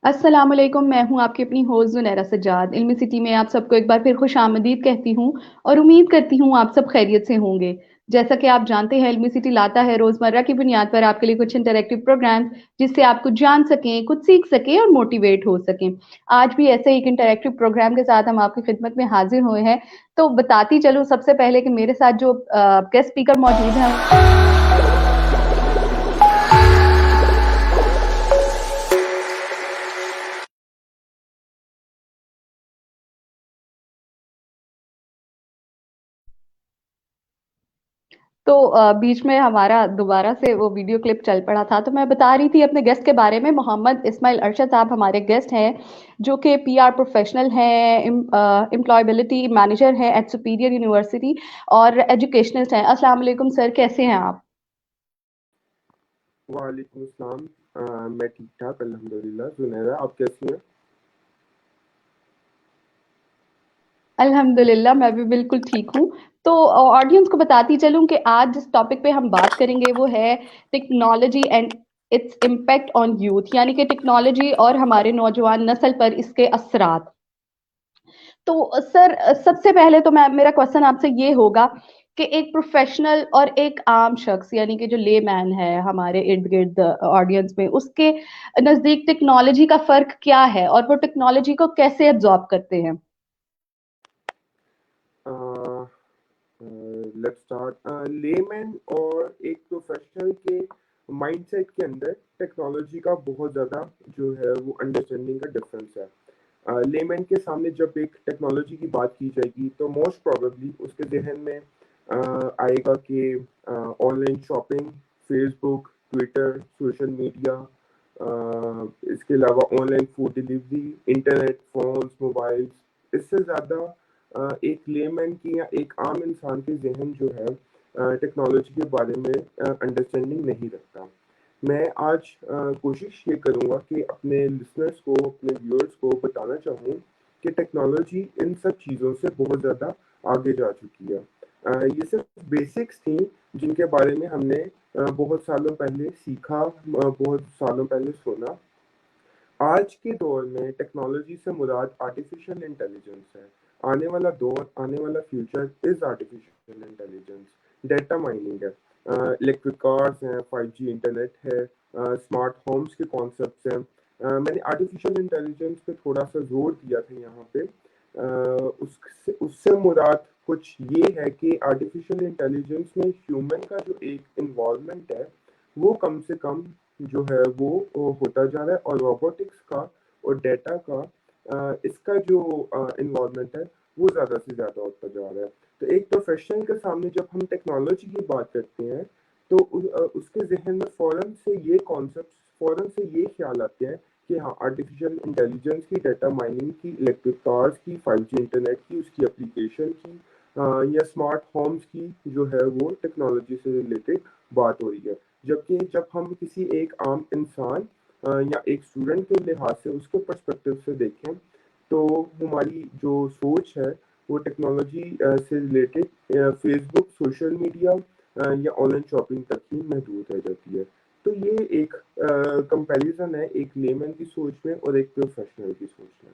अस्सलामुअलैकुम। मैं हूँ आपकी अपनी होस्ट ज़ुनैरा सज्जाद। इल्मी सिटी में आप सबको एक बार फिर खुश आमदीद कहती हूँ और उम्मीद करती हूँ आप सब खैरियत से होंगे। जैसा कि आप जानते हैं, इल्मी सिटी लाता है रोज़मर्रा की बुनियाद पर आपके लिए कुछ इंटरैक्टिव प्रोग्राम, जिससे आप कुछ जान सकें, कुछ सीख सकें और मोटिवेट हो सकें। आज भी ऐसे एक इंटरैक्टिव प्रोग्राम के साथ हम आपकी खिदमत में हाजिर हुए हैं। तो बताती चलूँ सबसे पहले कि मेरे साथ जो गेस्ट स्पीकर मौजूद हैं। तो बीच में हमारा दोबारा से वो वीडियो क्लिप चल पड़ा था, तो मैं बता रही थी अपने गेस्ट के बारे में। मोहम्मद इस्माइल अरशद साहब हमारे गेस्ट हैं, जो कि पीआर प्रोफेशनल हैं, एम्प्लॉयबिलिटी मैनेजर हैं एट सुपीरियर यूनिवर्सिटी और एजुकेशनिस्ट हैं। अस्सलाम वालेकुम सर, कैसे हैं आप? वालेकुम अस्सलाम। मैं ठीक ठाक अल्हम्दुलिल्लाह। जुनैरा, आप कैसी हैं? अल्हम्दुलिल्लाह, मैं भी बिल्कुल ठीक हूँ। तो ऑडियंस को बताती चलूं कि आज जिस टॉपिक पे हम बात करेंगे वो है technology and its impact on youth, यानी कि टेक्नोलॉजी और हमारे नौजवान नस्ल पर इसके असरात। तो सर, सबसे पहले तो मैं मेरा क्वेश्चन आपसे ये होगा कि एक प्रोफेशनल और एक आम शख्स, यानी कि जो ले मैन है हमारे इर्द गिर्द ऑडियंस में, उसके नजदीक टेक्नोलॉजी का फर्क क्या है और वो टेक्नोलॉजी को कैसे एब्जॉर्ब करते हैं? Let's start. लेमैन और एक प्रोफेशनल के माइंडसेट के अंदर टेक्नोलॉजी का बहुत ज़्यादा जो है वो अंडरस्टैंडिंग का डिफरेंस है। लेमैन के सामने जब एक टेक्नोलॉजी की बात की जाएगी तो मोस्ट प्रोबेबली उसके जहन में आएगा कि online shopping, Facebook, Twitter, social media, इसके अलावा online food delivery, internet, phones, mobiles. इससे ज़्यादा एक लेमैन की या एक आम इंसान के जहन जो है टेक्नोलॉजी के बारे में अंडरस्टैंडिंग नहीं रखता। मैं आज कोशिश ये करूँगा कि अपने लिसनर्स को, अपने व्यूअर्स को बताना चाहूँ कि टेक्नोलॉजी इन सब चीज़ों से बहुत ज़्यादा आगे जा चुकी है। ये सिर्फ बेसिक्स थी जिनके बारे में हमने बहुत सालों पहले सीखा, बहुत सालों पहले सुना। आज के दौर में टेक्नोलॉजी से मुराद आर्टिफिशियल इंटेलिजेंस है। आने वाला दौर, आने वाला future is artificial intelligence. Data mining है, इलेक्ट्रिक कार्स हैं, 5G इंटरनेट है, स्मार्ट होम्स के कॉन्सेप्ट्स हैं। मैंने आर्टिफिशियल इंटेलिजेंस पे थोड़ा सा जोर दिया था यहाँ पे। उससे उससे मुराद कुछ ये है कि आर्टिफिशियल इंटेलिजेंस में ह्यूमन का जो एक इन्वॉल्वमेंट है वो कम से कम जो है वो होता जा रहा है, और रोबोटिक्स का और डेटा का इसका जो इन्वॉल्वमेंट है वो ज़्यादा से ज़्यादा होता जा रहा है। तो एक प्रोफेशनल के सामने जब हम टेक्नोलॉजी की बात करते हैं तो उसके जहन में फ़ौरन से ये कॉन्सेप्ट, फ़ौरन से ये ख्याल आते हैं कि हाँ, आर्टिफिशियल इंटेलिजेंस की, डेटा माइनिंग की, इलेक्ट्रिक कार्स की, 5G इंटरनेट की, उसकी एप्लीकेशन की, या स्मार्ट होम्स की जो है वो टेक्नोलॉजी से रिलेटेड बात हो रही है। जबकि जब हम किसी एक आम इंसान या एक स्टूडेंट के लिहाज से, उसके पर्सपेक्टिव से देखें, तो हमारी जो सोच है वो टेक्नोलॉजी से रिलेटेड फेसबुक, सोशल मीडिया या ऑनलाइन शॉपिंग तक ही महदूद रह जाती है। तो ये एक कंपैरिजन है एक लेमैन की सोच में और एक प्रोफेशनल की सोच में।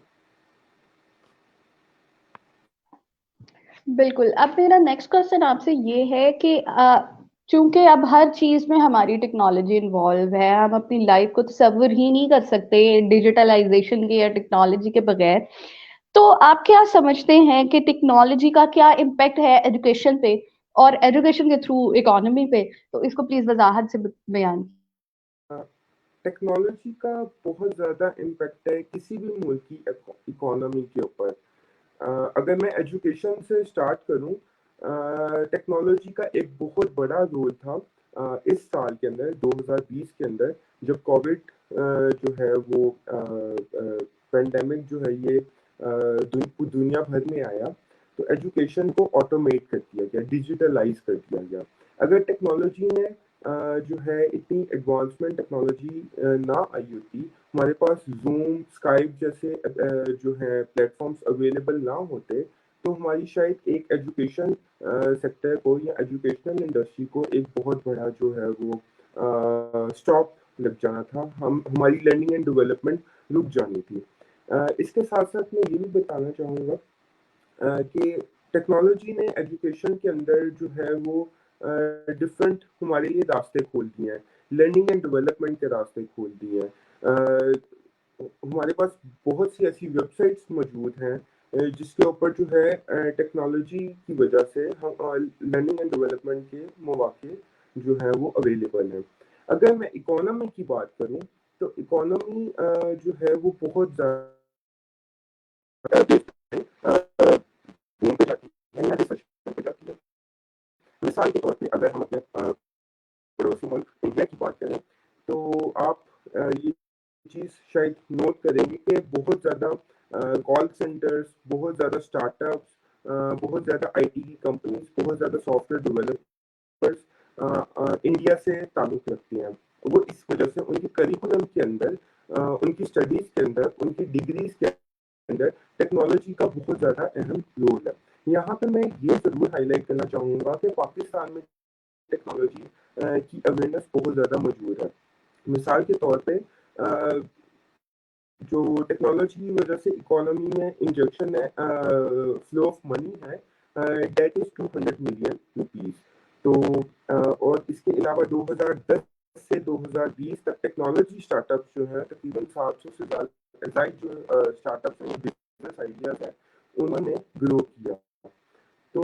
बिल्कुल। अब मेरा नेक्स्ट क्वेश्चन आपसे ये है कि चूंकि अब हर चीज में हमारी टेक्नोलॉजी इन्वॉल्व है, हम अपनी लाइफ को तस्वुर ही नहीं कर सकते डिजिटलाइजेशन के या टेक्नोलॉजी के बगैर। तो आप क्या समझते हैं कि टेक्नोलॉजी का क्या इम्पैक्ट है एजुकेशन पे और एजुकेशन के थ्रू इकोनॉमी पे? तो इसको प्लीज वजाहत से बयान। टेक्नोलॉजी का बहुत ज़्यादा इम्पैक्ट है किसी भी मुल्क की इकोनॉमी के ऊपर। अगर मैं एजुकेशन से स्टार्ट करूं, टेक्नोलॉजी का एक बहुत बड़ा रोल था इस साल के अंदर, 2020 के अंदर, जब कोविड जो है वो पेंडेमिक जो है ये दुनिया भर में आया, तो एजुकेशन को ऑटोमेट कर दिया गया, डिजिटलाइज कर दिया गया। अगर टेक्नोलॉजी ने जो है इतनी एडवांसमेंट टेक्नोलॉजी ना आई होती, हमारे पास जूम, स्काइप जैसे जो है प्लेटफॉर्म्स अवेलेबल ना होते, तो हमारी शायद एक एजुकेशन सेक्टर को या एजुकेशनल इंडस्ट्री को एक बहुत बड़ा जो है वो स्टॉप लग जाना था। हम हमारी लर्निंग एंड डेवलपमेंट रुक जानी थी। इसके साथ साथ मैं ये भी बताना चाहूँगा कि टेक्नोलॉजी ने एजुकेशन के अंदर जो है वो डिफरेंट हमारे लिए रास्ते खोल दिए हैं, लर्निंग एंड डेवलपमेंट के रास्ते खोल दिए हैं। हमारे पास बहुत सी ऐसी वेबसाइट्स मौजूद हैं जिसके ऊपर जो है टेक्नोलॉजी की वजह से हम लर्निंग एंड डेवलपमेंट के मौके जो है वो अवेलेबल हैं। अगर मैं इकोनॉमी की बात करूं तो इकोनॉमी जो है वो बहुत ज़्यादा बूम पे जाती है या रिसेशन पे जाती है। मिसाल के तौर पे अगर हम अपने पड़ोसी मुल्क इंडिया की बात करें तो आप ये चीज़ शायद नोट करेंगे कि बहुत ज़्यादा कॉल सेंटर्स, बहुत ज़्यादा स्टार्टअप्स, बहुत ज़्यादा आईटी की कंपनीज, बहुत ज़्यादा सॉफ्टवेयर डेवलपर्स इंडिया से ताल्लुक़ रखती हैं। वो इस वजह से उनके करिकुलम के अंदर, उनकी स्टडीज़ के अंदर, उनकी डिग्रीज़ के अंदर टेक्नोलॉजी का बहुत ज़्यादा अहम रोल है। यहाँ पे मैं ये ज़रूर हाईलाइट करना चाहूँगा कि पाकिस्तान में टेक्नोलॉजी की अवेयरनेस बहुत ज़्यादा मौजूद है। मिसाल के तौर पे जो टेक्नोलॉजी की वजह से इकोनॉमी में इंजेक्शन है, फ्लो ऑफ मनी है, डेट इज़ 200 मिलियन रुपीज़। तो और इसके अलावा 2010 से 2020 तक टेक्नोलॉजी स्टार्टअप्स जो है तकरीबन 700 से ज़्यादा जो स्टार्टअप्स हैं, बिजनेस आइडियाज़ हैं, उन्होंने ग्रो किया। तो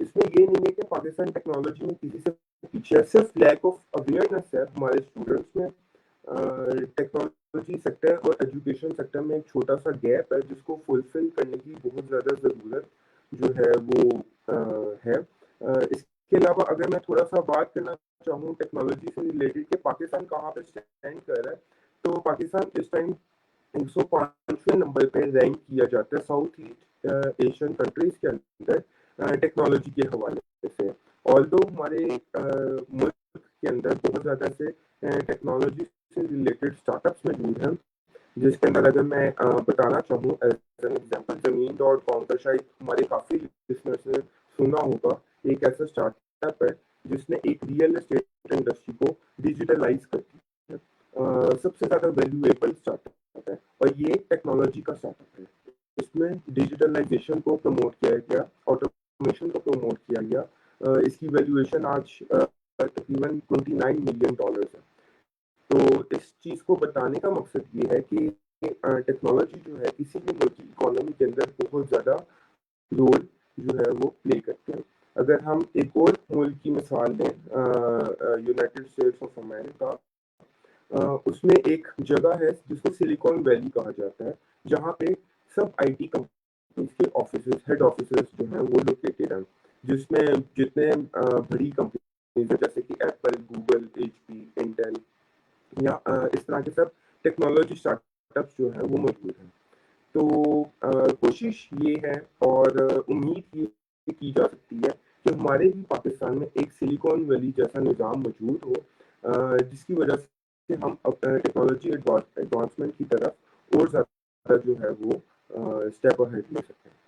इसमें ये नहीं है कि पाकिस्तान टेक्नोलॉजी में किसी से पीछे है, सिर्फ लैक ऑफ अवेयरनेस है हमारे स्टूडेंट्स में। टेक्नोलॉजी सेक्टर और एजुकेशन सेक्टर में एक छोटा सा गैप है जिसको फुलफिल करने की बहुत ज़्यादा ज़रूरत जो है वो है। इसके अलावा अगर मैं थोड़ा सा बात करना चाहूँ टेक्नोलॉजी से रिलेटेड कि पाकिस्तान कहाँ पे स्टैंड कर रहा है, तो पाकिस्तान इस टाइम 105वें नंबर पे रैंक किया जाता है साउथ ईस्ट एशियन कंट्रीज के अंदर टेक्नोलॉजी के हवाले से। ऑल्दो हमारे मुल्क के अंदर बहुत ज़्यादा से टेक्नोलॉजी से रिलेटेड स्टार्टअप्स मौजूद हैं, जिसके अंदर अगर मैं बताना चाहूँ एज एन एग्जांपल ज़मीन.com का शायद हमारे काफ़ी लिसनर्स ने सुना होगा। एक ऐसा स्टार्टअप है जिसने एक रियल एस्टेट इंडस्ट्री को डिजिटलाइज कर दिया है। सबसे ज़्यादा वैल्यूएबल स्टार्टअप है और ये टेक्नोलॉजी का स्टार्टअप है। इसमें डिजिटलाइजेशन को प्रमोट किया गया, ऑटोमेशन को प्रमोट किया गया। इसकी वैल्यूएशन आज तकरीबन $29 मिलियन है। तो इस चीज़ को बताने का मकसद ये है कि टेक्नोलॉजी जो है किसी भी मुल्क की इकोनॉमी के अंदर बहुत ज़्यादा रोल जो है वो प्ले करते हैं। अगर हम एक और मुल्क की मिसाल लें, यूनाइटेड स्टेट्स ऑफ अमेरिका, उसमें एक जगह है जिसको सिलिकॉन वैली कहा जाता है, जहाँ पे सब आईटी कंपनीज के ऑफिसेज, हेड ऑफिसेज जो हैं वो लोकेटेड हैं, जिसमें जितने बड़ी कंपनीज हैं जैसे कि एप्पल, गूगल, एचपी, इंटेल या इस तरह के सब टेक्नोलॉजी स्टार्टअप्स जो हैं वो मौजूद हैं। तो कोशिश ये है और उम्मीद ये की जा सकती है कि हमारे भी पाकिस्तान में एक सिलिकॉन वैली जैसा निज़ाम मौजूद हो, जिसकी वजह से हम टेक्नोलॉजी एडवांसमेंट की तरफ और ज़्यादा जो है वो स्टेप अहेड ले सकते हैं।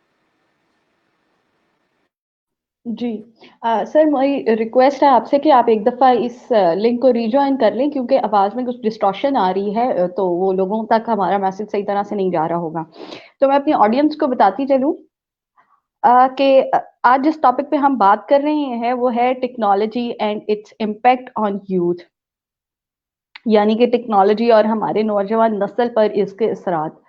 जी सर, मेरी रिक्वेस्ट है आपसे कि आप एक दफ़ा इस लिंक को रीजॉइन कर लें, क्योंकि आवाज़ में कुछ डिस्टॉर्शन आ रही है, तो वो लोगों तक हमारा मैसेज सही तरह से नहीं जा रहा होगा। तो मैं अपनी ऑडियंस को बताती चलूँ कि आज जिस टॉपिक पे हम बात कर रहे हैं वो है technology and its impact on youth, यानी कि टेक्नोलॉजी और हमारे नौजवान नस्ल पर इसके असरात।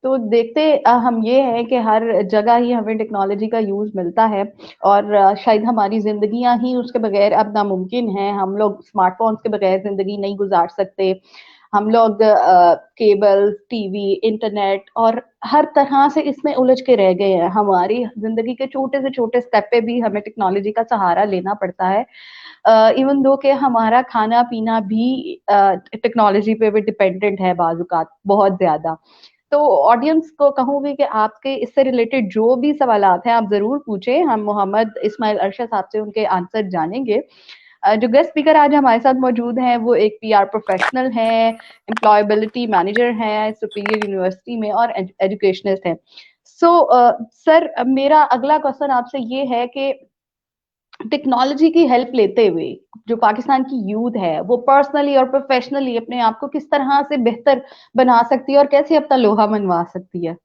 तो देखते हम ये है कि हर जगह ही हमें टेक्नोलॉजी का यूज मिलता है, और शायद हमारी जिंदगियां ही उसके बगैर अब नामुमकिन है। हम लोग स्मार्टफोन्स के बगैर जिंदगी नहीं गुजार सकते। हम लोग केबल, टीवी, इंटरनेट और हर तरह से इसमें उलझ के रह गए हैं। हमारी जिंदगी के छोटे से छोटे स्टेप पे भी हमें टेक्नोलॉजी का सहारा लेना पड़ता है। इवन दो कि हमारा खाना पीना भी टेक्नोलॉजी पे भी डिपेंडेंट है बाजुकात बहुत ज्यादा। तो ऑडियंस को कहूंगी कि आपके इससे रिलेटेड जो भी सवालात हैं आप जरूर पूछें, हम मोहम्मद इस्माइल अरशद साहब से उनके आंसर जानेंगे। जो गेस्ट स्पीकर आज हमारे साथ मौजूद हैं वो एक पीआर प्रोफेशनल हैं, एम्प्लॉयबिलिटी मैनेजर हैं सुपीरियर यूनिवर्सिटी में, और एजुकेशनिस्ट हैं। सो सर, मेरा अगला क्वेश्चन आपसे ये है कि टेक्नोलॉजी की हेल्प लेते हुए जो पाकिस्तान की यूथ है वो पर्सनली और प्रोफेशनली अपने आप को किस तरह से बेहतर बना सकती है और कैसे अपना लोहा मनवा सकती है?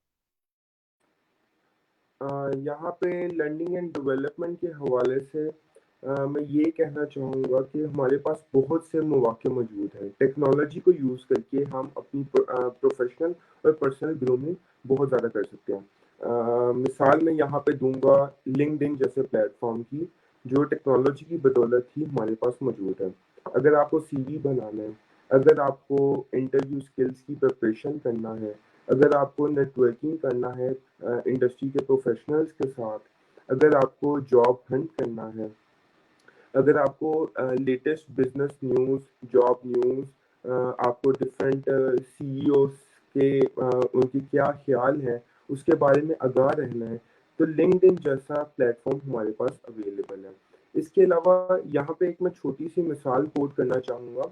यहाँ पे लर्निंग एंड डेवलपमेंट के हवाले से मैं ये कहना चाहूँगा कि हमारे पास बहुत से मौके मौजूद हैं। टेक्नोलॉजी को यूज़ करके हम अपनी प्रोफेशनल और पर्सनल ग्रोमिंग बहुत ज़्यादा कर सकते हैं। मिसाल मैं यहाँ पे दूंगा लिंक्डइन जैसे प्लेटफॉर्म की, जो टेक्नोलॉजी की बदौलत ही हमारे पास मौजूद है। अगर आपको सीवी बनाना है, अगर आपको इंटरव्यू स्किल्स की प्रिपरेशन करना है, अगर आपको नेटवर्किंग करना है इंडस्ट्री के प्रोफेशनल्स के साथ, अगर आपको जॉब हंट करना है, अगर आपको latest business news, job news, आपको डिफरेंट सीईओ के उनके क्या ख्याल हैं, उसके बारे में आगाह रहना है, तो लिंक्डइन जैसा प्लेटफॉर्म हमारे पास अवेलेबल है। इसके अलावा यहाँ पे एक मैं छोटी सी मिसाल कोट करना चाहूँगा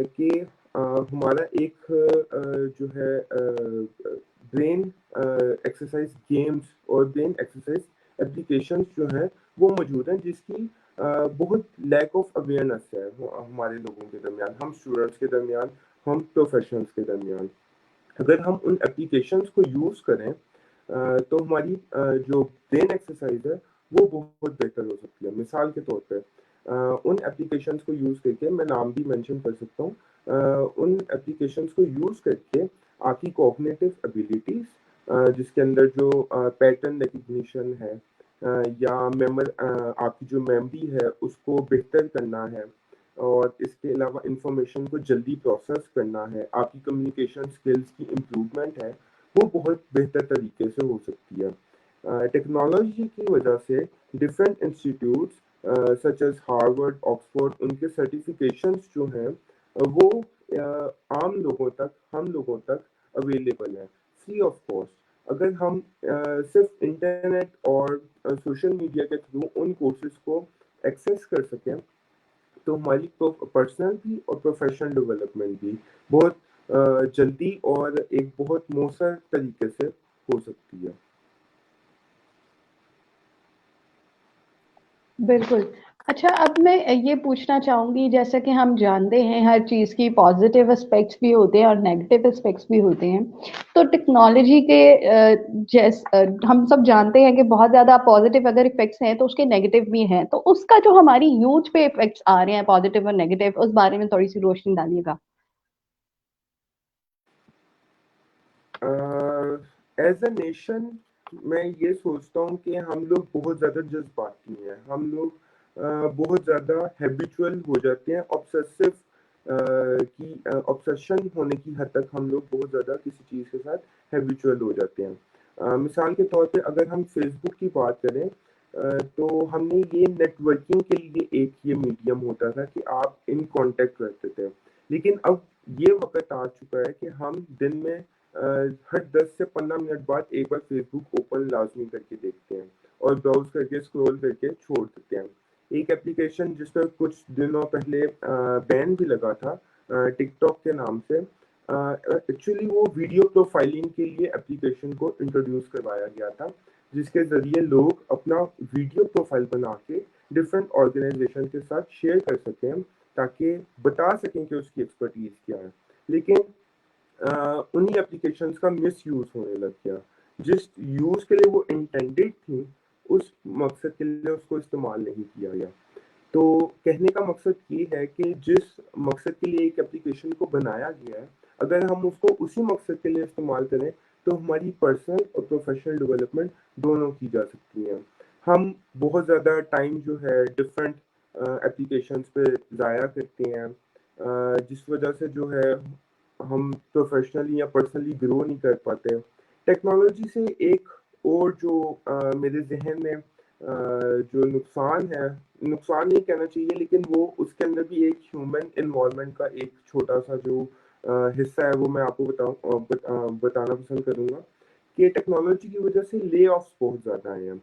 कि हमारा एक जो है ब्रेन एक्सरसाइज गेम्स और ब्रेन एक्सरसाइज एप्लीकेशंस जो हैं वो मौजूद हैं, जिसकी बहुत लैक ऑफ अवेयरनेस है हमारे लोगों के दरमियान, हम स्टूडेंट्स के दरमियान, हम प्रोफेशनल्स के दरमियान। अगर हम उन एप्लीकेशंस को यूज़ करें तो हमारी जो ब्रेन एक्सरसाइज है वो बहुत बेहतर हो सकती है। मिसाल के तौर पे उन एप्लीकेशंस को यूज़ करके मैं नाम भी मेंशन कर सकता हूँ। उन एप्लीकेशंस को यूज़ करके आपकी कॉग्निटिव एबिलिटीज़ जिसके अंदर जो पैटर्न रिकग्निशन है या आपकी जो मेमोरी है उसको बेहतर करना है, और इसके अलावा इंफॉर्मेशन को जल्दी प्रोसेस करना है, आपकी कम्युनिकेशन स्किल्स की इम्प्रूवमेंट है, वो बहुत बेहतर तरीके से हो सकती है। टेक्नोलॉजी की वजह से different institutes such as Harvard, Oxford, उनके सर्टिफिकेशंस जो हैं वो आम लोगों तक, हम लोगों तक अवेलेबल है फ्री ऑफ कॉस्ट। अगर हम सिर्फ इंटरनेट और सोशल मीडिया के थ्रू उन कोर्सेज को एक्सेस कर सकें, तो हमारी पर्सनल भी और प्रोफेशनल डेवलपमेंट भी बहुत जल्दी और एक बहुत मौसर तरीके से हो सकती है। बिल्कुल। अच्छा, अब मैं ये पूछना चाहूँगी, जैसा कि हम जानते हैं हर चीज़ की पॉज़िटिव एस्पेक्ट्स भी होते हैं और नेगेटिव एस्पेक्ट्स भी होते हैं। तो टेक्नोलॉजी के हम सब जानते हैं कि बहुत ज़्यादा पॉज़िटिव अगर इफ़ेक्ट्स हैं तो उसके नेगेटिव भी हैं। तो उसका जो हमारी यूथ पे इफ़ेक्ट्स आ रहे हैं पॉज़िटिव और नेगेटिव, उस बारे में थोड़ी-सी रोशनी डालिएगा। एज अ नेशन मैं ये सोचता हूँ कि हम लोग बहुत ज़्यादा जज्बाती हैं, हम लोग बहुत ज़्यादा हैबिचुअल हो जाते हैं, ऑब्सेसिव की ऑब्सेशन होने की हद तक हम लोग बहुत ज़्यादा किसी चीज़ के साथ हैबिचुअल हो जाते हैं। मिसाल के तौर पे अगर हम फेसबुक की बात करें, तो हमने ये नेटवर्किंग के लिए एक ये मीडियम होता था कि आप इन कांटेक्ट रहते थे, लेकिन अब ये वक्त आ चुका है कि हम दिन में हर 10 से 15 मिनट बाद एक बार फेसबुक ओपन लाजमी करके देखते हैं और ब्राउज करके स्क्रॉल करके छोड़ देते हैं। एक एप्लीकेशन जिस पर कुछ दिनों पहले बैन भी लगा था टिकटॉक के नाम से, एक्चुअली वो वीडियो प्रोफाइलिंग के लिए एप्लीकेशन को इंट्रोड्यूस करवाया गया था, जिसके ज़रिए लोग अपना वीडियो प्रोफाइल बना के डिफरेंट ऑर्गेनाइजेशन के साथ शेयर कर सकें, ताकि बता सकें कि उसकी एक्सपर्टीज़ क्या है। लेकिन उन्हीं एप्लीकेशंस का मिसयूज़ होने लग गया। जिस यूज़ के लिए वो इंटेंडेड थी, उस मकसद के लिए उसको इस्तेमाल नहीं किया गया। तो कहने का मकसद ये है कि जिस मकसद के लिए एक एप्लीकेशन को बनाया गया है, अगर हम उसको उसी मकसद के लिए इस्तेमाल करें, तो हमारी पर्सनल और प्रोफेशनल डेवलपमेंट दोनों की जा सकती हैं। हम बहुत ज़्यादा टाइम जो है डिफरेंट एप्लीकेशंस पे ज़ाया करते हैं, जिस वजह से जो है हम प्रोफेशनली या पर्सनली ग्रो नहीं कर पाते। टेक्नोलॉजी से एक और जो मेरे ज़हन में जो नुकसान है, नुकसान नहीं कहना चाहिए, लेकिन वो उसके अंदर भी एक ह्यूमन इन्वॉल्वमेंट का एक छोटा-सा जो हिस्सा है वो मैं आपको बताना पसंद करूँगा कि टेक्नोलॉजी की वजह से ले-ऑफ्स बहुत ज़्यादा आए हैं।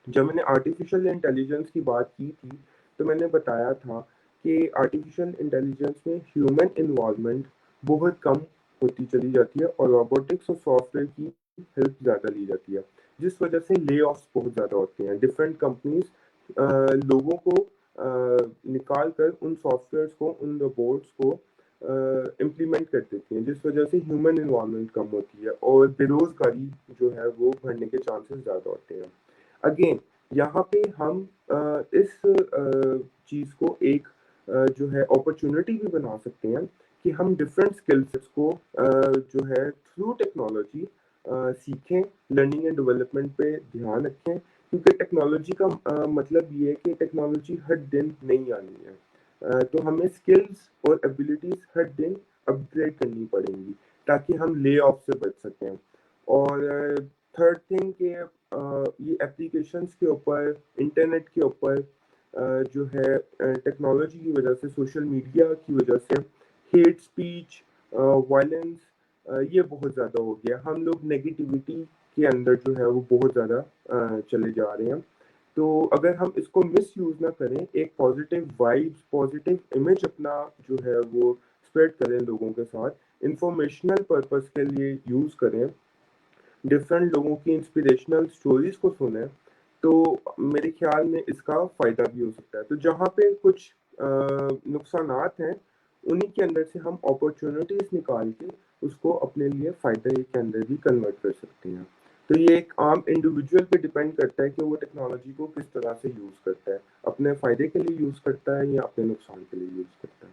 जब मैंने आर्टिफिशियल इंटेलिजेंस की बात की थी, तो मैंने बताया था कि आर्टिफिशियल इंटेलिजेंस में ह्यूमन इन्वॉल्वमेंट बहुत कम होती चली जाती है और रोबोटिक्स और सॉफ्टवेयर की हेल्प ज़्यादा ली जाती है, जिस वजह से ले ऑफ्स बहुत ज़्यादा होते हैं। डिफरेंट कंपनीज लोगों को निकाल कर उन सॉफ्टवेयर्स को, उन रोबोट्स को इम्प्लीमेंट कर देती हैं, जिस वजह से ह्यूमन इन्वॉल्वमेंट कम होती है और बेरोजगारी जो है वो बढ़ने के चांसेस ज़्यादा होते हैं। अगेन यहाँ पे हम इस चीज़ को एक जो है अपॉर्चुनिटी भी बना सकते हैं कि हम डिफरेंट स्किल सेट्स को जो है थ्रू टेक्नोलॉजी सीखें, लर्निंग एंड डेवलपमेंट पे ध्यान रखें, क्योंकि टेक्नोलॉजी का मतलब ये है कि टेक्नोलॉजी हर दिन नहीं आनी है। तो हमें स्किल्स और एबिलिटीज हर दिन अपग्रेड करनी पड़ेंगी ताकि हम ले ऑफ से बच सकें। और थर्ड थिंग कि ये एप्लीकेशंस के ऊपर, इंटरनेट के ऊपर जो है टेक्नोलॉजी की वजह से, सोशल मीडिया की वजह से हेट स्पीच, वायलेंस ये बहुत ज़्यादा हो गया। हम लोग नेगेटिविटी के अंदर जो है वो बहुत ज़्यादा चले जा रहे हैं। तो अगर हम इसको मिस यूज़ ना करें, एक पॉजिटिव वाइब्स, पॉजिटिव इमेज अपना जो है वो स्प्रेड करें लोगों के साथ, इंफॉर्मेशनल पर्पस के लिए यूज़ करें, डिफरेंट लोगों की इंस्पिरेशनल स्टोरीज को सुने, तो मेरे ख्याल में इसका फ़ायदा भी हो सकता है। तो जहाँ पे कुछ नुकसानात हैं, उन्हीं के अंदर से हम अपॉर्चुनिटीज़ निकाल के उसको अपने लिए फ़ायदे के अंदर भी कन्वर्ट कर सकते हैं। तो ये एक आम इंडिविजुअल पे डिपेंड करता है कि वो टेक्नोलॉजी को किस तरह से यूज़ करता है। अपने फ़ायदे के लिए यूज़ करता है या अपने नुकसान के लिए यूज़ करता है।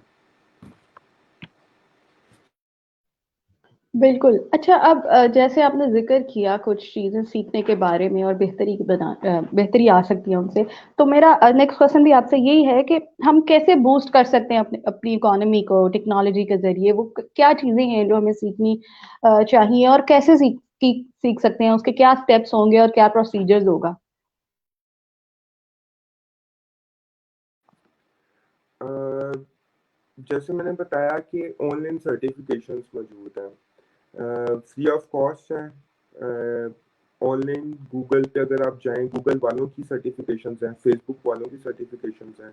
बिल्कुल। अच्छा, अब जैसे आपने ज़िक्र किया कुछ चीज़ें सीखने के बारे में और बेहतरी आ सकती है उनसे। तो मेरा नेक्स्ट क्वेश्चन भी आपसे यही है कि हम कैसे बूस्ट कर सकते हैं अपनी इकोनॉमी को टेक्नोलॉजी के ज़रिए? वो क्या चीज़ें हैं जो हमें सीखनी चाहिए और कैसे सीख सकते हैं? उसके क्या स्टेप्स होंगे और क्या प्रोसीजर्स होगा? अ, जैसे मैंने बताया कि ऑनलाइन सर्टिफिकेशंस मौजूद हैं, फ्री ऑफ कॉस्ट हैं। ऑनलाइन गूगल पे अगर आप जाएं, गूगल वालों की सर्टिफिकेशंस हैं, फेसबुक वालों की सर्टिफिकेशंस हैं,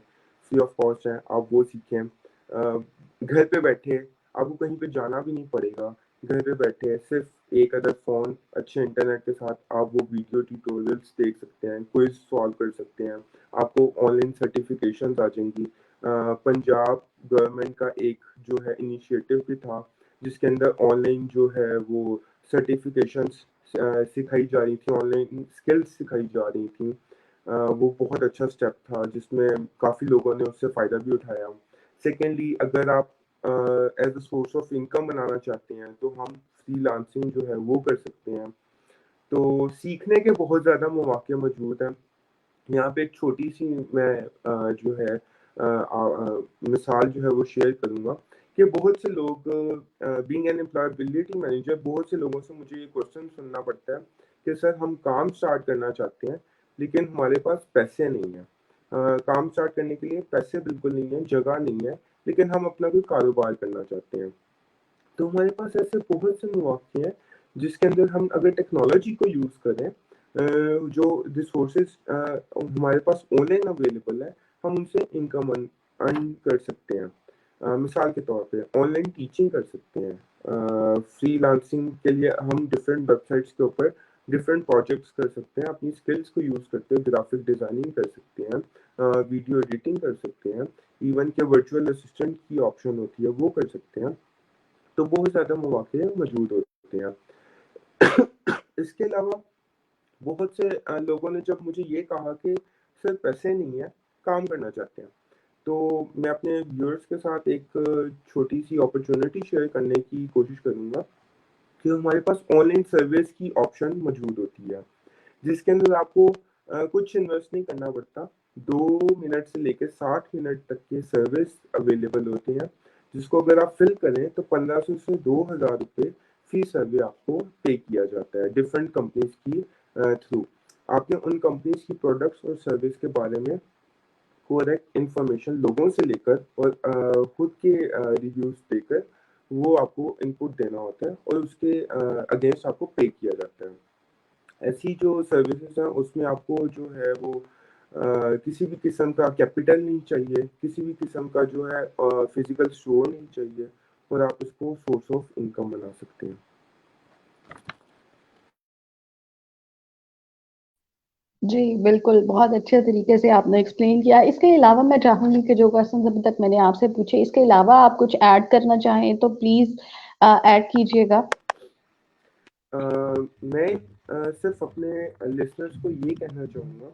फ्री ऑफ कॉस्ट हैं, आप वो सीखें। घर पे बैठे आपको कहीं पे जाना भी नहीं पड़ेगा, घर पे बैठे सिर्फ एक अदर फ़ोन, अच्छे इंटरनेट के साथ आप वो वीडियो ट्यूटोरियल्स देख सकते हैं, क्विज सॉल्व कर सकते हैं, आपको ऑनलाइन सर्टिफिकेशंस आ जाएंगी। पंजाब गवर्नमेंट का एक जो है इनिशिएटिव भी था, जिसके अंदर ऑनलाइन जो है वो सर्टिफिकेशंस सिखाई जा रही थी, ऑनलाइन स्किल्स सिखाई जा रही थी। वो बहुत अच्छा स्टेप था जिसमें काफ़ी लोगों ने उससे फ़ायदा भी उठाया। सेकेंडली, अगर आप as a source of income बनाना चाहते हैं तो हम फ्रीलांसिंग जो है वो कर सकते हैं। तो सीखने के बहुत ज़्यादा मौके मौजूद हैं। यहाँ पे एक छोटी सी मैं जो है मिसाल जो है वो शेयर करूँगा कि बहुत से लोग बीइंग एन एम्प्लॉयबिलिटी मैनेजर, बहुत से लोगों से मुझे ये क्वेश्चन सुनना पड़ता है कि सर हम काम स्टार्ट करना चाहते हैं लेकिन हमारे पास पैसे नहीं हैं। काम स्टार्ट करने के लिए पैसे बिल्कुल नहीं है, जगह नहीं है, लेकिन हम अपना कोई कारोबार करना चाहते हैं। तो हमारे पास ऐसे बहुत से मौके हैं जिसके अंदर हम अगर टेक्नोलॉजी को यूज़ करें, जो रिसोर्सेज हमारे पास ऑनलाइन अवेलेबल है, हम उनसे इनकम अर्न कर सकते हैं। मिसाल के तौर पे ऑनलाइन टीचिंग कर सकते हैं, फ्रीलांसिंग के लिए हम डिफरेंट वेबसाइट्स के ऊपर डिफरेंट प्रोजेक्ट्स कर सकते हैं, अपनी स्किल्स को यूज़ करते हुए ग्राफिक डिज़ाइनिंग कर सकते हैं, वीडियो एडिटिंग कर सकते हैं, इवन के वर्चुअल असिस्टेंट की ऑप्शन होती है वो कर सकते हैं। तो बहुत ज़्यादा मौके मौजूद होते हैं। इसके अलावा बहुत से लोगों ने जब मुझे ये कहा कि सर पैसे नहीं है, काम करना चाहते हैं, तो मैं अपने व्यूअर्स के साथ एक छोटी-सी अपॉर्च्युनिटी शेयर करने की कोशिश करूँगा कि हमारे पास ऑनलाइन सर्विस की ऑप्शन मौजूद होती है, जिसके अंदर आपको कुछ इन्वेस्ट नहीं करना पड़ता। 2 मिनट से लेके 60 मिनट तक के सर्विस अवेलेबल होते हैं, जिसको अगर आप फ़िल करें तो 1500 से 2000 रुपए फ़ी सर्वे आपको पे किया जाता है डिफरेंट कंपनीज़ की थ्रू। आपने उन कंपनीज़ की प्रोडक्ट्स और सर्विस के बारे में करेक्ट इन्फॉर्मेशन लोगों से लेकर और खुद के रिव्यूज़ देकर वो आपको इनपुट देना होता है और उसके अगेंस्ट आपको पे किया जाता है। ऐसी जो सर्विसेज हैं उसमें आपको जो है वो किसी भी किस्म का कैपिटल नहीं चाहिए, किसी भी किस्म का जो है फिजिकल स्टोर नहीं चाहिए और आप इसको सोर्स ऑफ इनकम बना सकते हैं। जी बिल्कुल, बहुत अच्छे तरीके से आपने एक्सप्लेन किया। इसके अलावा मैं चाहूंगी कि जो क्वेश्चन अभी तक मैंने आपसे पूछे, इसके अलावा आप कुछ ऐड करना चाहें तो प्लीज ऐड कीजिएगा। मैं सिर्फ अपने लिसनर्स को ये कहना चाहूँगा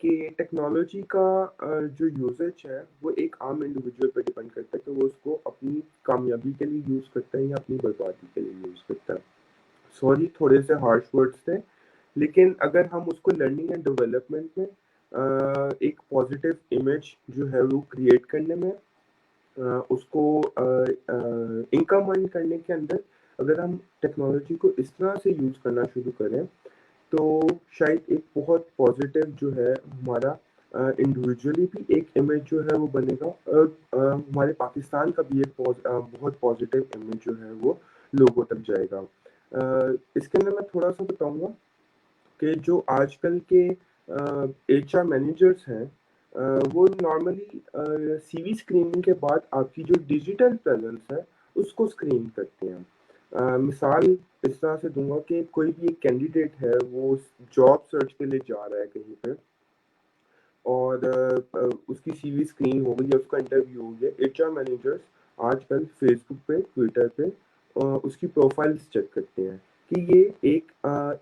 कि टेक्नोलॉजी का जो यूसेज है वो एक आम इंडिविजुअल पे डिपेंड करता है कि वो उसको अपनी कामयाबी के लिए यूज़ करता है या अपनी बर्बादी के लिए यूज़ करता है। सॉरी थोड़े से हार्श वर्ड्स थे, लेकिन अगर हम उसको लर्निंग एंड डेवलपमेंट में एक पॉजिटिव इमेज जो है वो क्रिएट करने में, उसको इनकम अर्न करने के अंदर अगर हम टेक्नोलॉजी को इस तरह से यूज़ करना शुरू करें, तो शायद एक बहुत पॉजिटिव जो है हमारा इंडिविजुअली भी एक इमेज जो है वो बनेगा, और हमारे पाकिस्तान का भी एक बहुत पॉजिटिव इमेज जो है वो लोगों तक जाएगा। इसके अंदर मैं थोड़ा सा बताऊंगा कि जो आजकल के एचआर मैनेजर्स हैं, वो नॉर्मली सीवी स्क्रीनिंग के बाद आपकी जो डिजिटल प्रेजेंस है उसको स्क्रीन करते हैं। मिसाल इस तरह से दूंगा कि कोई भी एक कैंडिडेट है, वो जॉब सर्च के लिए जा रहा है कहीं पे, और उसकी सीवी स्क्रीन हो गई या उसका इंटरव्यू हो गया। एचआर मैनेजर्स आजकल फेसबुक पे, ट्विटर पे उसकी प्रोफाइल्स चेक करते हैं कि ये एक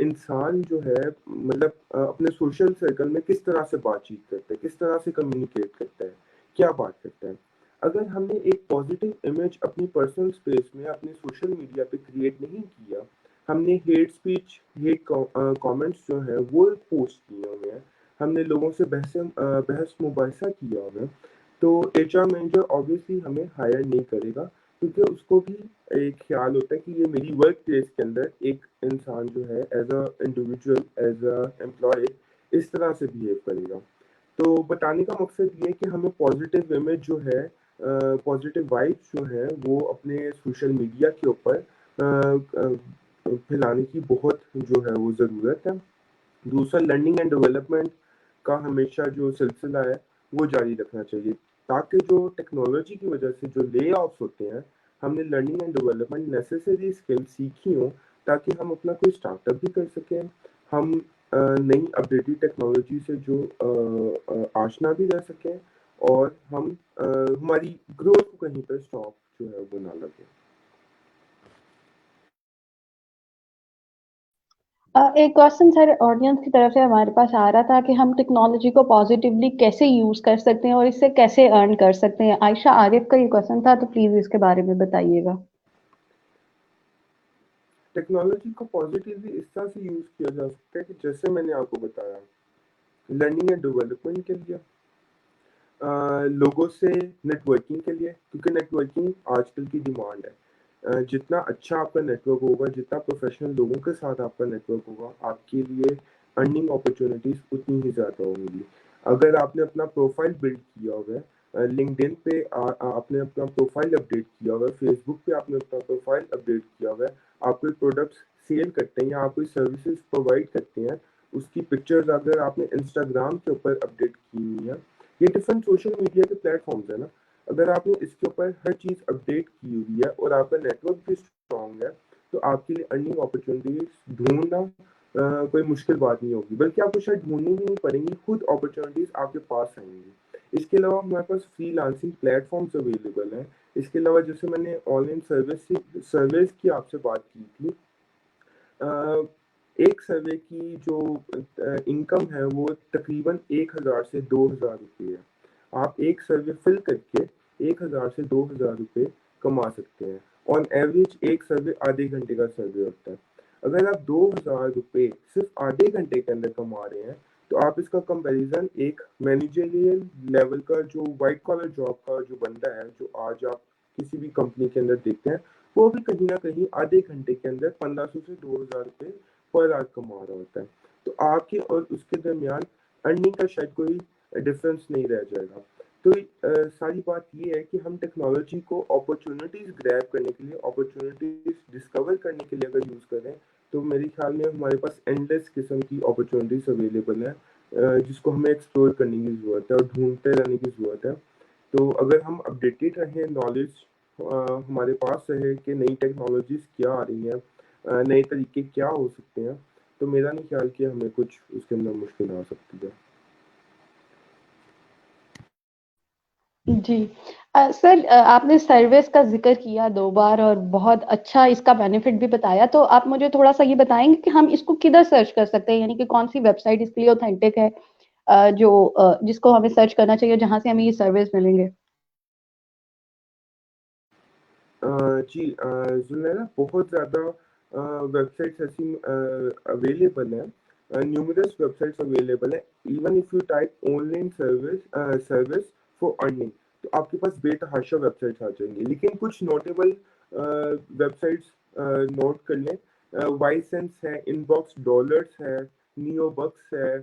इंसान जो है, मतलब अपने सोशल सर्कल में किस तरह से बातचीत करता है, किस तरह से कम्युनिकेट करता है, क्या बात करता है। अगर हमने एक पॉजिटिव इमेज अपनी पर्सनल स्पेस में अपने सोशल मीडिया पे क्रिएट नहीं किया, हमने हेट स्पीच, हेट कमेंट्स जो है वो पोस्ट किए हुए हैं, हमने लोगों से बहस मुबाहिसा किया हुआ है, तो एचआर मैनेजर ऑब्वियसली हमें हायर नहीं करेगा, क्योंकि उसको भी एक ख्याल होता है कि ये मेरी वर्क प्लेस के अंदर एक इंसान जो है as a individual, as a employee इस तरह से बिहेव करेगा। तो बताने का मकसद ये है कि हमें पॉजिटिव इमेज जो है, पॉजिटिव वाइब्स जो है वो अपने सोशल मीडिया के ऊपर फैलाने की बहुत जो है वो ज़रूरत है। दूसरा, लर्निंग एंड डेवलपमेंट का हमेशा जो सिलसिला है वो जारी रखना चाहिए, ताकि जो टेक्नोलॉजी की वजह से जो ले ऑफ्स होते हैं, हमने learning and development necessary skill सीखी हो, ताकि हम अपना कोई स्टार्टअप भी कर सकें, हम नई अपडेटेड टेक्नोलॉजी से जो आशना भी रह सकें, और हम हमारी ग्रोथ को कहीं पर स्टॉप जो है वो ना लगे। एक क्वेश्चन सर ऑडियंस की तरफ से हमारे पास आ रहा था कि हम टेक्नोलॉजी को पॉजिटिवली कैसे यूज कर सकते हैं और इससे कैसे अर्न कर सकते हैं। आयशा आरिफ का ये क्वेश्चन था, तो प्लीज इसके बारे में बताइएगा। टेक्नोलॉजी को पॉजिटिवली इस तरह से यूज़ किया जा सकता है कि जैसे मैंने आपको बताया, लर्निंग एंड डेवलपमेंट के लिए, लोगों से नेटवर्किंग के लिए, क्योंकि नेटवर्किंग आजकल की डिमांड है। जितना अच्छा आपका नेटवर्क होगा, जितना प्रोफेशनल लोगों के साथ आपका नेटवर्क होगा, आपके लिए अर्निंग अपॉर्चुनिटीज उतनी ही ज़्यादा होंगी। अगर आपने अपना प्रोफाइल बिल्ड किया हुआ है, लिंक्डइन पे आपने अपना प्रोफाइल अपडेट किया हुआ है, फेसबुक पे आपने अपना प्रोफाइल अपडेट किया हुआ है, आप कोई प्रोडक्ट्स सेल करते हैं या आप कोई सर्विसेज प्रोवाइड करते हैं, उसकी पिक्चर्स अगर आपने इंस्टाग्राम के ऊपर अपडेट की हुई है, ये डिफरेंट सोशल मीडिया के प्लेटफॉर्म्स है ना, अगर आपने इसके ऊपर हर चीज़ अपडेट की हुई है और आपका नेटवर्क भी स्ट्रॉन्ग है, तो आपके लिए अर्निंग अपॉर्चुनिटीज ढूंढना कोई मुश्किल बात नहीं होगी, बल्कि आपको शायद ढूंढनी भी नहीं पड़ेंगी, खुद अपॉर्चुनिटीज आपके पास आएंगी। इसके अलावा हमारे पास फ्रीलांसिंग प्लेटफॉर्म्स अवेलेबल हैं। इसके अलावा जैसे मैंने ऑनलाइन सर्विस की आपसे बात की थी, अ, एक सर्वे की जो इनकम है वो तकरीबन 1000 से 2000 रुपये है। आप एक सर्वे फिल करके 1000 से 2000 रुपये कमा सकते हैं। ऑन एवरेज एक सर्वे आधे घंटे का सर्वे होता है। अगर आप 2000 रुपये सिर्फ आधे घंटे के अंदर कमा रहे हैं, तो आप इसका कंपैरिजन एक मैनेजरियल लेवल का जो वाइट कॉलर जॉब का जो बंदा है, जो आज आप किसी भी कंपनी के अंदर देखते हैं, वो भी कहीं ना कहीं आधे घंटे के अंदर 1500 से 2000 रुपये पर आवर कमा रहा होता है। तो आपके और उसके दरमियान अर्निंग का शायद कोई डिफरेंस नहीं रह जाएगा। तो सारी बात ये है कि हम टेक्नोलॉजी को अपॉर्चुनिटीज ग्रैब करने के लिए, अपॉर्चुनिटीज डिस्कवर करने के लिए अगर यूज़ करें, तो मेरे ख्याल में हमारे पास एंडलेस किस्म की अपॉर्चुनिटीज अवेलेबल है, जिसको हमें एक्सप्लोर करने की ज़रूरत है और ढूंढते रहने की ज़रूरत है। तो अगर हम अपडेटेड रहें, नॉलेज हमारे पास रहे कि नई टेक्नोलॉजीज क्या आ रही हैं, नए तरीके क्या हो सकते हैं, तो मेरा नहीं ख्याल कि हमें कुछ उसके अंदर मुश्किल आ सकती है। जी। सर, आपने सर्विस का जिक्र किया 2 बार और बहुत अच्छा इसका बेनिफिट भी बताया, तो आप मुझे थोड़ा सा ये बताएंगे कि हम इसको किधर सर्च कर सकते हैं, यानी कि कौन सी वेबसाइट इसके लिए ऑथेंटिक है, जिसको हमें सर्च करना चाहिए, जहां से हमें ये सर्विस मिलेंगे। जी, जुनैरा, बहुत ज़्यादा वेबसाइट्स ऐसी अवेलेबल हैं, न्यूमरस वेबसाइट्स अवेलेबल हैं। Even if you type online service for earning, तो आपके पास बेतहाशा वेबसाइट्स आ जाएंगी, लेकिन कुछ नोटेबल वेबसाइट्स नोट कर लें। वाइसेंस है, इनबॉक्स डॉलर्स है, नियोबक्स है,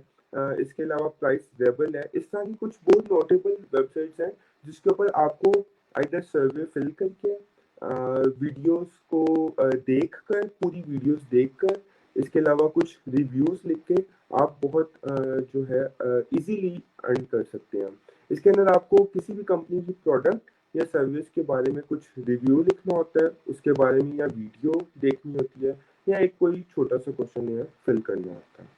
इसके अलावा प्राइस रेबल है। इस तरह की कुछ बहुत नोटेबल वेबसाइट्स हैं जिसके ऊपर आपको आइदर सर्वे फिल करके, वीडियोस को देखकर, पूरी वीडियोस देखकर, इसके अलावा कुछ रिव्यूज लिख के आप बहुत जो है इजीली अर्न कर सकते हैं। इसके अंदर आपको किसी भी कंपनी की प्रोडक्ट या सर्विस के बारे में कुछ रिव्यू लिखना होता है, उसके बारे में या वीडियो देखनी होती है, या एक कोई छोटा सा क्वेश्चन है फिल करना होता है।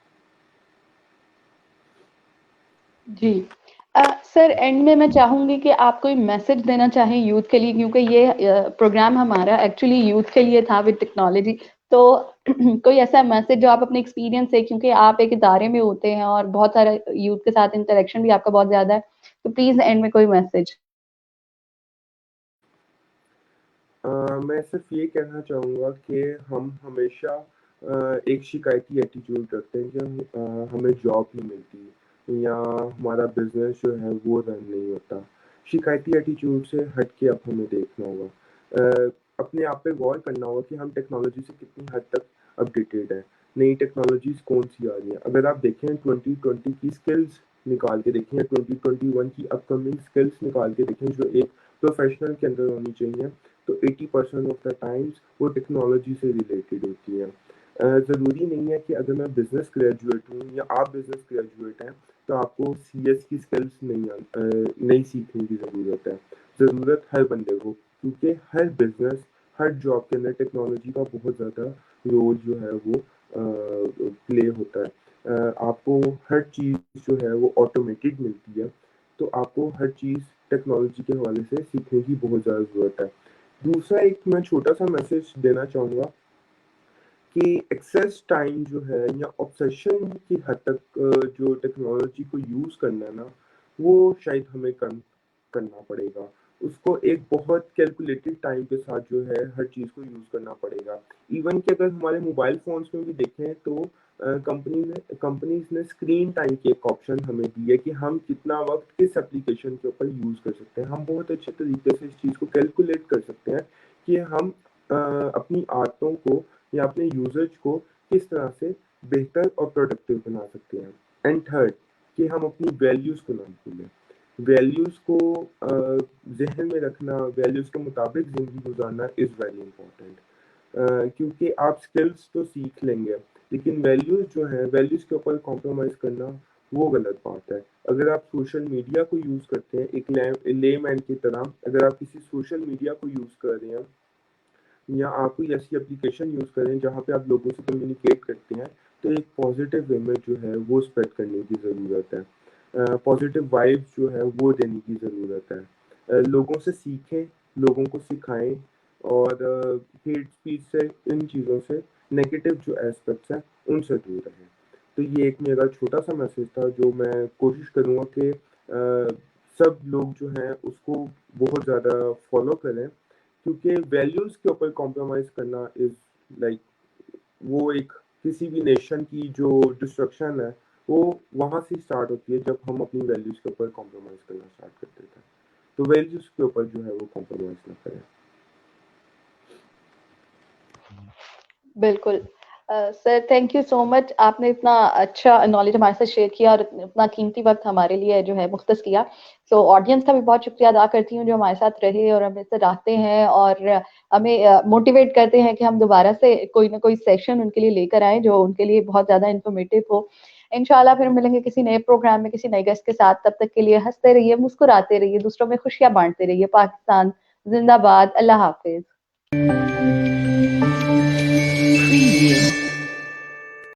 जी। सर, एंड में मैं चाहूंगी कि आप कोई मैसेज देना चाहें यूथ के लिए, क्योंकि ये प्रोग्राम हमारा एक्चुअली यूथ के लिए था विद टेक्नोलॉजी। तो कोई ऐसा मैसेज जो आप अपने एक्सपीरियंस से, क्योंकि आप एक इदारे में होते हैं और बहुत सारे यूथ के साथ इंटरेक्शन भी आपका बहुत ज्यादा है, तो प्लीज एंड में कोई मैसेज। मैं सिर्फ ये कहना चाहूँगा कि हम हमेशा एक शिकायती एटीट्यूड रखते हैं कि हमें जॉब नहीं मिलती या हमारा बिजनेस जो है वो रन नहीं होता। शिकायती एटीट्यूड से हट के अब हमें देखना होगा, अपने आप पे गौर करना होगा कि हम टेक्नोलॉजी से कितनी हद तक अपडेटेड है, नई टेक्नोलॉजीज कौन सी आ रही हैं। अगर आप देखें 2020 की स्किल्स निकाल के देखें, या 2021 की अपकमिंग स्किल्स निकाल के देखें जो एक प्रोफेशनल के अंदर होनी चाहिए, तो 80% ऑफ द टाइम्स वो टेक्नोलॉजी से रिलेटेड होती है। ज़रूरी नहीं है कि अगर मैं बिजनेस ग्रेजुएट हूँ या आप बिजनेस ग्रेजुएट हैं तो आपको सीएस की स्किल्स नहीं सीखने की ज़रूरत है। ज़रूरत हर बंदे को, क्योंकि हर बिजनेस, हर जॉब के अंदर टेक्नोलॉजी का बहुत ज़्यादा रोल जो है वो प्ले होता है। आपको हर चीज़ जो है वो ऑटोमेटेड मिलती है, तो आपको हर चीज़ टेक्नोलॉजी के हवाले से सीखने की बहुत ज़्यादा ज़रूरत है। दूसरा एक मैं छोटा-सा मैसेज देना चाहूँगा कि एक्सेस टाइम जो है या ऑब्सेशन की हद तक जो टेक्नोलॉजी को यूज़ करना है ना, वो शायद हमें कम करना पड़ेगा। उसको एक बहुत कैलकुलेटेड टाइम के साथ जो है हर चीज़ को यूज़ करना पड़ेगा। इवन कि अगर हमारे मोबाइल फ़ोन्स में भी देखें तो कंपनीज़ ने स्क्रीन टाइम की एक ऑप्शन हमें दी है कि हम कितना वक़्त किस एप्लीकेशन के ऊपर यूज़ कर सकते हैं। हम बहुत अच्छे तरीके से इस चीज़ को कैलकुलेट कर सकते हैं कि हम अपनी आदतों को या अपने यूज़र्स को किस तरह से बेहतर और प्रोडक्टिव बना सकते हैं। एंड थर्ड, कि हम अपनी वैल्यूज़ को ना भूलें। वैल्यूज़ को ज़हन में रखना, वैल्यूज़ के मुताबिक ज़िंदगी गुज़ारना इज़ वेरी इम्पोर्टेंट। क्योंकि आप स्किल्स तो सीख लेंगे, लेकिन वैल्यूज़ जो है, वैल्यूज़ के ऊपर कॉम्प्रोमाइज़ करना वो गलत बात है। अगर आप सोशल मीडिया को यूज़ करते हैं एक लेमैन की तरह, अगर आप किसी सोशल मीडिया को यूज़ कर रहे हैं या आप कोई ऐसी एप्लीकेशन यूज़ करें जहाँ पे आप लोगों से कम्युनिकेट करते हैं, तो एक पॉजिटिव वे में जो है वो स्प्रेड करने की ज़रूरत है। पॉजिटिव वाइब्स जो है वो देने की ज़रूरत है। लोगों से सीखें, लोगों को सिखाएं, और हेट स्पीच से, इन चीज़ों से, नेगेटिव जो एस्पेक्ट्स हैं उनसे दूर रहें। तो ये एक मेरा छोटा सा मैसेज था जो मैं कोशिश करूँगा कि सब लोग जो हैं उसको बहुत ज़्यादा फॉलो करें, क्योंकि वैल्यूज़ के ऊपर कॉम्प्रोमाइज़ करना इज़ लाइक, वो एक किसी भी नेशन की जो डिस्ट्रक्शन है, वो वहाँ से स्टार्ट होती है जब हम अपनी वैल्यूज़ के ऊपर कॉम्प्रोमाइज़ करना स्टार्ट कर देते हैं। तो वैल्यूज़ के ऊपर जो है वो कॉम्प्रोमाइज़ ना करें। बिल्कुल। Sir, thank you so much, आपने इतना अच्छा नॉलेज हमारे साथ शेयर किया और इतना कीमती वक्त हमारे लिए जो है मुख्तस किया। सो ऑडियंस का भी बहुत शुक्रिया अदा करती हूँ जो हमारे साथ रहे और हमें से रहते हैं और हमें मोटिवेट करते हैं कि हम दोबारा से कोई ना कोई सेशन उनके लिए लेकर आए जो उनके लिए बहुत ज्यादा इंफॉर्मेटिव हो। इंशाल्लाह फिर मिलेंगे किसी नए प्रोग्राम में किसी नए गेस्ट के साथ। तब तक के लिए हंसते रहिए, मुस्कुराते रहिए, दूसरों में खुशियां बांटते रहिए। पाकिस्तान जिंदाबाद। अल्लाह हाफिज।